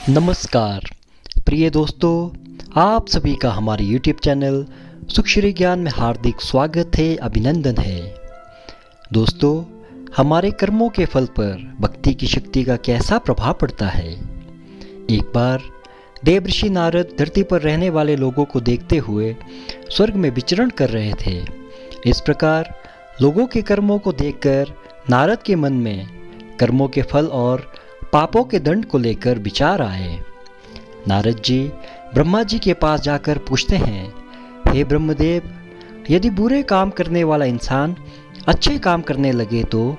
नमस्कार प्रिय दोस्तों, आप सभी का हमारे YouTube चैनल सुख श्री ज्ञान में हार्दिक स्वागत है, अभिनंदन है। दोस्तों, हमारे कर्मों के फल पर भक्ति की शक्ति का कैसा प्रभाव पड़ता है। एक बार देवर्षि नारद धरती पर रहने वाले लोगों को देखते हुए स्वर्ग में विचरण कर रहे थे। इस प्रकार लोगों के कर्मों को देखकर नारद के मन में कर्मों के फल और पापों के दंड को लेकर विचार आए। नारद जी ब्रह्मा जी के पास जाकर पूछते हैं, हे ब्रह्मदेव, यदि बुरे काम करने वाला इंसान अच्छे काम करने लगे तो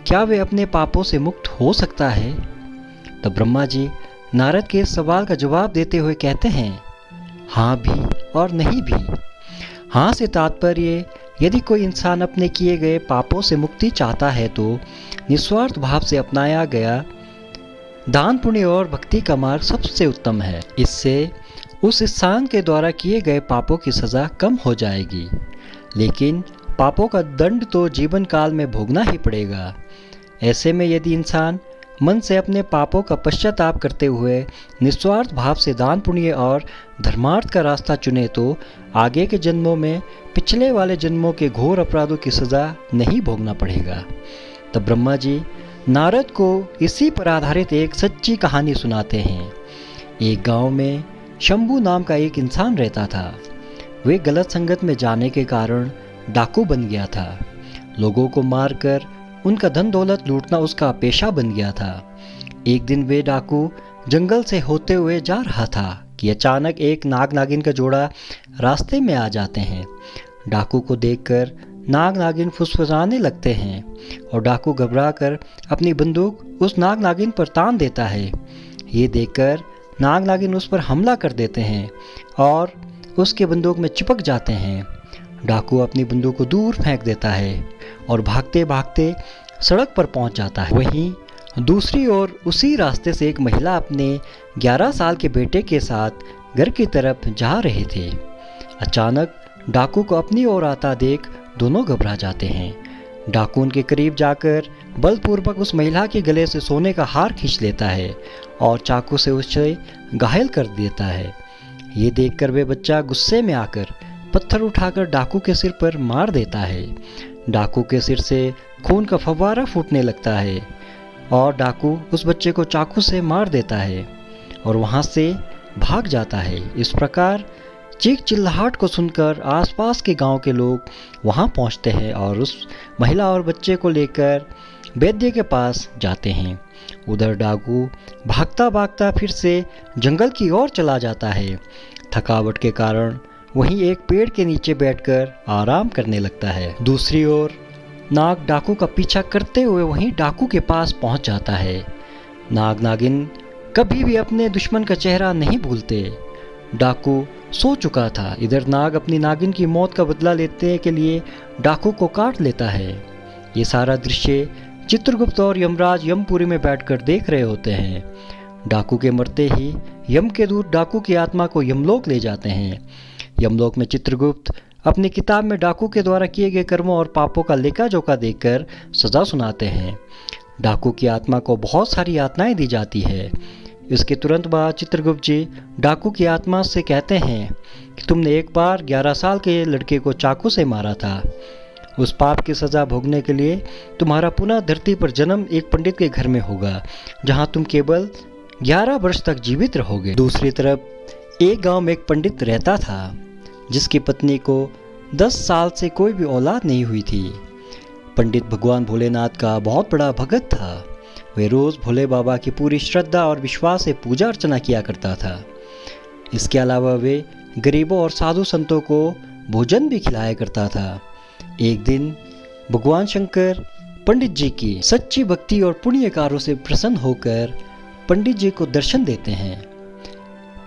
क्या वे अपने पापों से मुक्त हो सकता है। तब ब्रह्मा जी नारद के सवाल का जवाब देते हुए कहते हैं, हाँ भी और नहीं भी। हाँ से तात्पर्य, यदि कोई इंसान अपने किए गए पापों से मुक्ति चाहता है तो निस्वार्थ भाव से अपनाया गया दान पुण्य और भक्ति का मार्ग सबसे उत्तम है। इससे उस इंसान के द्वारा किए गए पापों की सज़ा कम हो जाएगी, लेकिन पापों का दंड तो जीवन काल में भोगना ही पड़ेगा। ऐसे में यदि इंसान मन से अपने पापों का पश्चाताप करते हुए निस्वार्थ भाव से दान पुण्य और धर्मार्थ का रास्ता चुने तो आगे के जन्मों में पिछले वाले जन्मों के घोर अपराधों की सज़ा नहीं भोगना पड़ेगा। तब ब्रह्मा जी नारद को इसी पर आधारित एक सच्ची कहानी सुनाते हैं। एक गांव में शंभू नाम का एक इंसान रहता था। वे गलत संगत में जाने के कारण डाकू बन गया था। लोगों को मारकर उनका धन दौलत लूटना उसका पेशा बन गया था। एक दिन वे डाकू जंगल से होते हुए जा रहा था कि अचानक एक नाग नागिन का जोड़ा रास्ते में आ जाते हैं। डाकू को देखकर नाग नागिन फुसफुसाने लगते हैं और डाकू घबराकर अपनी बंदूक उस नाग नागिन पर तान देता है। ये देखकर नाग नागिन उस पर हमला कर देते हैं और उसके बंदूक में चिपक जाते हैं। डाकू अपनी बंदूक को दूर फेंक देता है और भागते भागते सड़क पर पहुंच जाता है। वहीं दूसरी ओर उसी रास्ते से एक महिला अपने 11 साल के बेटे के साथ घर की तरफ जा रहे थे। अचानक डाकू को अपनी ओर आता देख दोनों घबरा जाते हैं। डाकू उनके करीब जाकर बलपूर्वक उस महिला के गले से सोने का हार खींच लेता है और चाकू से उसे घायल कर देता है। ये देखकर वे बच्चा गुस्से में आकर पत्थर उठाकर डाकू के सिर पर मार देता है। डाकू के सिर से खून का फव्वारा फूटने लगता है और डाकू उस बच्चे को चाकू से मार देता है और वहाँ से भाग जाता है। इस प्रकार चीख चिल्लाहट को सुनकर आसपास के गांव के लोग वहां पहुंचते हैं और उस महिला और बच्चे को लेकर वैद्य के पास जाते हैं। उधर डाकू भागता भागता फिर से जंगल की ओर चला जाता है। थकावट के कारण वहीं एक पेड़ के नीचे बैठकर आराम करने लगता है। दूसरी ओर नाग डाकू का पीछा करते हुए वहीं डाकू के पास पहुंच जाता है। नाग नागिन कभी भी अपने दुश्मन का चेहरा नहीं भूलते। डाकू सो चुका था। इधर नाग अपनी नागिन की मौत का बदला लेने के लिए डाकू को काट लेता है। ये सारा दृश्य चित्रगुप्त और यमराज यमपुरी में बैठकर देख रहे होते हैं। डाकू के मरते ही यम के दूत डाकू की आत्मा को यमलोक ले जाते हैं। यमलोक में चित्रगुप्त अपनी किताब में डाकू के द्वारा किए गए कर्मों और पापों का लेखा जोखा देखकर सजा सुनाते हैं। डाकू की आत्मा को बहुत सारी यातनाएं दी जाती है। इसके तुरंत बाद चित्रगुप्त जी डाकू की आत्मा से कहते हैं कि तुमने एक बार 11 साल के लड़के को चाकू से मारा था। उस पाप की सज़ा भोगने के लिए तुम्हारा पुनः धरती पर जन्म एक पंडित के घर में होगा, जहां तुम केवल 11 वर्ष तक जीवित रहोगे। दूसरी तरफ एक गांव में एक पंडित रहता था जिसकी पत्नी को 10 साल से कोई भी औलाद नहीं हुई थी। पंडित भगवान भोलेनाथ का बहुत बड़ा भगत था। वे रोज़ भोले बाबा की पूरी श्रद्धा और विश्वास से पूजा अर्चना किया करता था। इसके अलावा वे गरीबों और साधु संतों को भोजन भी खिलाया करता था। एक दिन भगवान शंकर पंडित जी की सच्ची भक्ति और पुण्य कार्यों से प्रसन्न होकर पंडित जी को दर्शन देते हैं।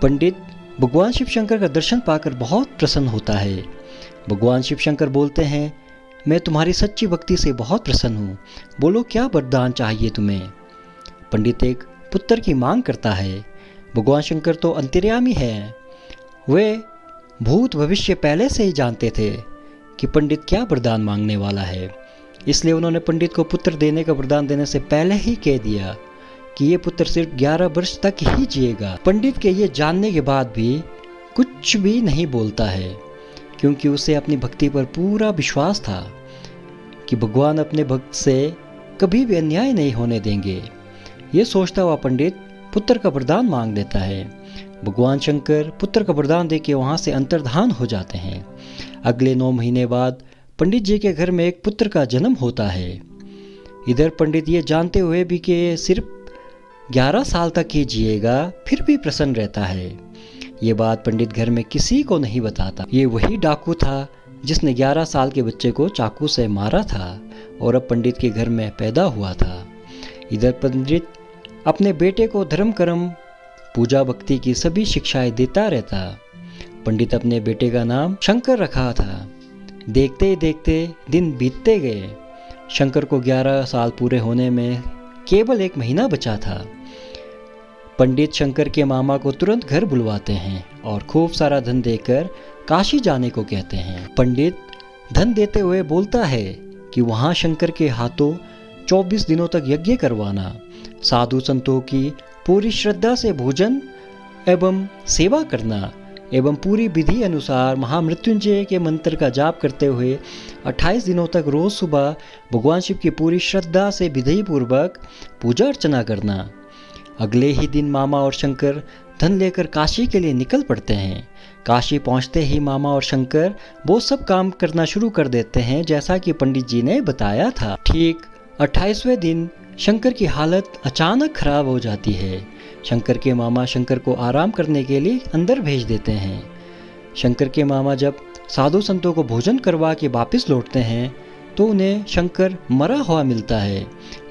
पंडित भगवान शिव शंकर का दर्शन पाकर बहुत प्रसन्न होता है। भगवान शिव शंकर बोलते हैं, मैं तुम्हारी सच्ची भक्ति से बहुत प्रसन्न हूँ, बोलो क्या वरदान चाहिए तुम्हें। पंडित एक पुत्र की मांग करता है। भगवान शंकर तो अंतर्यामी है, वे भूत भविष्य पहले से ही जानते थे कि पंडित क्या वरदान मांगने वाला है, इसलिए उन्होंने पंडित को पुत्र देने का वरदान देने से पहले ही कह दिया कि ये पुत्र सिर्फ 11 वर्ष तक ही जिएगा। पंडित के ये जानने के बाद भी कुछ भी नहीं बोलता है, क्योंकि उसे अपनी भक्ति पर पूरा विश्वास था कि भगवान अपने भक्त से कभी भी अन्याय नहीं होने देंगे। ये सोचता हुआ पंडित पुत्र का वरदान मांग लेता है। भगवान शंकर पुत्र का वरदान देके वहाँ से अंतर्धान हो जाते हैं। अगले 9 महीने बाद पंडित जी के घर में एक पुत्र का जन्म होता है। इधर पंडित ये जानते हुए भी कि सिर्फ 11 साल तक ही जिएगा, फिर भी प्रसन्न रहता है। ये बात पंडित घर में किसी को नहीं बताता। ये वही डाकू था जिसने 11 साल के बच्चे को चाकू से मारा था और अब पंडित के घर में पैदा हुआ था। इधर पंडित अपने बेटे को धर्म कर्म पूजा भक्ति की सभी शिक्षाएं देता रहता। पंडित अपने बेटे का नाम शंकर रखा था। देखते ही देखते दिन बीतते गए। शंकर को 11 साल पूरे होने में केवल 1 महीना बचा था। पंडित शंकर के मामा को तुरंत घर बुलवाते हैं और खूब सारा धन देकर काशी जाने को कहते हैं। पंडित धन देते हुए बोलता है कि वहाँ शंकर के हाथों 24 दिनों तक यज्ञ करवाना, साधु संतों की पूरी श्रद्धा से भोजन एवं सेवा करना एवं पूरी विधि अनुसार महामृत्युंजय के मंत्र का जाप करते हुए 28 दिनों तक रोज सुबह भगवान शिव की पूरी श्रद्धा से विधि पूर्वक पूजा अर्चना करना। अगले ही दिन मामा और शंकर धन लेकर काशी के लिए निकल पड़ते हैं। काशी पहुंचते ही मामा और शंकर वो सब काम करना शुरू कर देते हैं जैसा कि पंडित जी ने बताया था। ठीक 28वें दिन शंकर की हालत अचानक खराब हो जाती है। शंकर के मामा शंकर को आराम करने के लिए अंदर भेज देते हैं। शंकर के मामा जब साधु संतों को भोजन करवा के वापस लौटते हैं तो उन्हें शंकर मरा हुआ मिलता है।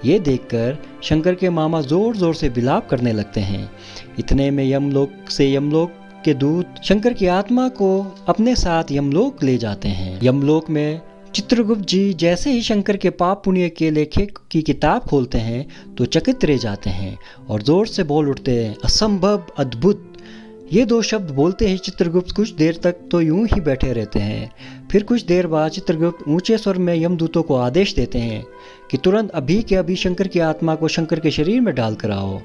ये देखकर शंकर के मामा जोर जोर से विलाप करने लगते हैं। इतने में यमलोक के दूत शंकर की आत्मा को अपने साथ यमलोक ले जाते हैं। यमलोक में चित्रगुप्त जी जैसे ही शंकर के पाप पुण्य के लेखक की किताब खोलते हैं तो चकित रह जाते हैं और जोर से बोल उठते हैं, असंभव, अद्भुत। ये 2 शब्द बोलते ही चित्रगुप्त कुछ देर तक तो यूं ही बैठे रहते हैं। फिर कुछ देर बाद चित्रगुप्त ऊंचे स्वर में यमदूतों को आदेश देते हैं कि तुरंत अभी के अभी शंकर की आत्मा को शंकर के शरीर में डाल कर आओ।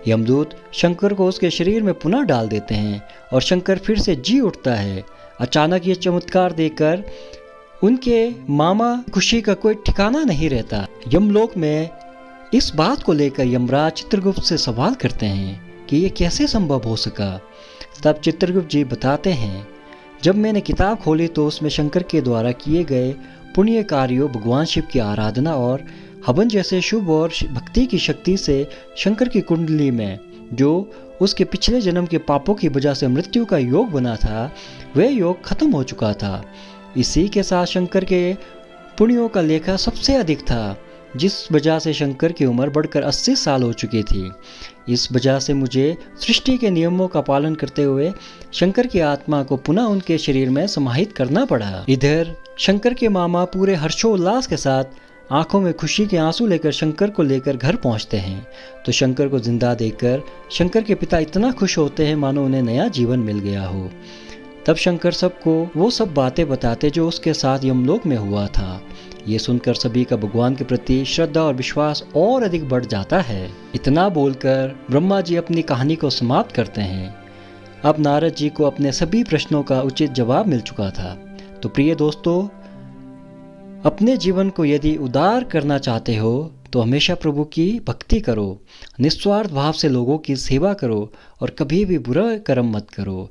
यमदूत शंकर को उसके शरीर में पुनः डाल देते हैं और शंकर फिर से जी उठता है। अचानक ये चमत्कार देखकर उनके मामा खुशी का कोई ठिकाना नहीं रहता। यमलोक में इस बात को लेकर यमराज चित्रगुप्त से सवाल करते हैं कि ये कैसे संभव हो सका। तब चित्रगुप्त जी बताते हैं, जब मैंने किताब खोली तो उसमें शंकर के द्वारा किए गए पुण्य कार्यों, भगवान शिव की आराधना और हवन जैसे शुभ और भक्ति की शक्ति से शंकर की कुंडली में जो उसके पिछले जन्म के पापों की वजह से मृत्यु का योग बना था, वह योग खत्म हो चुका था। इसी के साथ शंकर के पुण्यों का लेखा सबसे अधिक था, जिस वजह से शंकर की उम्र बढ़कर 80 साल हो चुकी थी। इस वजह से मुझे सृष्टि के नियमों का पालन करते हुए शंकर की आत्मा को पुनः उनके शरीर में समाहित करना पड़ा। इधर शंकर के मामा पूरे हर्षोल्लास के साथ आंखों में खुशी के आंसू लेकर शंकर को लेकर घर पहुंचते हैं तो शंकर को जिंदा देखकर शंकर के पिता इतना खुश होते हैं मानो उन्हें नया जीवन मिल गया हो। तब शंकर सबको वो सब बातें बताते जो उसके साथ यमलोक में हुआ था। ये सुनकर सभी का भगवान के प्रति श्रद्धा और विश्वास और अधिक बढ़ जाता है। इतना बोलकर ब्रह्मा जी अपनी कहानी को समाप्त करते हैं। अब नारद जी को अपने सभी प्रश्नों का उचित जवाब मिल चुका था। तो प्रिय दोस्तों, अपने जीवन को यदि उदार करना चाहते हो तो हमेशा प्रभु की भक्ति करो, निस्वार्थ भाव से लोगों की सेवा करो और कभी भी बुरा कर्म मत करो।